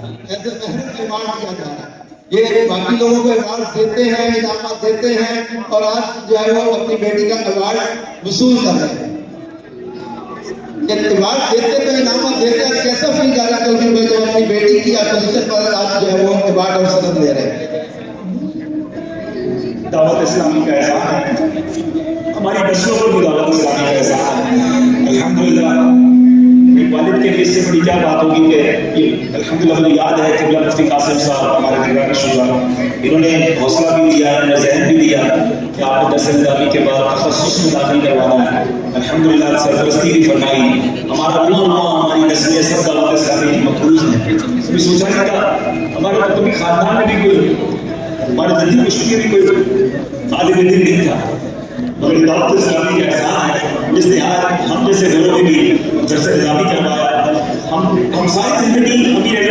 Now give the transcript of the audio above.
ایسے ایوارڈ کیا جا رہا ہے. یہ باقی لوگوں کو ایوارڈ دیتے ہیں، انعامات دیتے ہیں، اور آج جو ہے وہ اپنی بیٹی کا ایوارڈ وصول کر رہے ہیں. ایوارڈ دیتے تو انعامات دیتے ہیں، کیسا فیل کر رہا ہے کل میں جو اپنی بیٹی کی اپوزیشن پر آج جو ہے وہ ایوارڈ اور سند لے رہے ہیں. دعوت اسلامی کا احسان ہے، ہماری نسلوں کو بھی دعوت اسلامی کا احسان ہے. الحمدللہ میرے والد کے لیے اس سے بڑی کیا بات ہوگی کہ یہ الحمدللہ مجھے یاد ہے کہ مفتی قاسم صاحب ہمارے نگران شورا انہوں نے حوصلہ بھی دیا، انہوں نے ذہن بھی دیا کہ آپ نے درس نظامی کے بعد تخصص میں داخل کروانا ہے. الحمدللہ سرپرستی بھی فرمائی. ہمارا ہماری نسلیں سب دعوت اسلامی کی مقبوض ہیں. کبھی سوچا نہیں تھا ہمارے کبھی خاندان میں بھی کوئی ہمارے جدید مشکل بھی کوئی عالم دین نہیں تھا، مگر دعوت اسلامی کا احسان ہے جس نے آج ہم جیسے گھروں میں بھی درس نظامی کروایا. ہم ساری زندگی امیر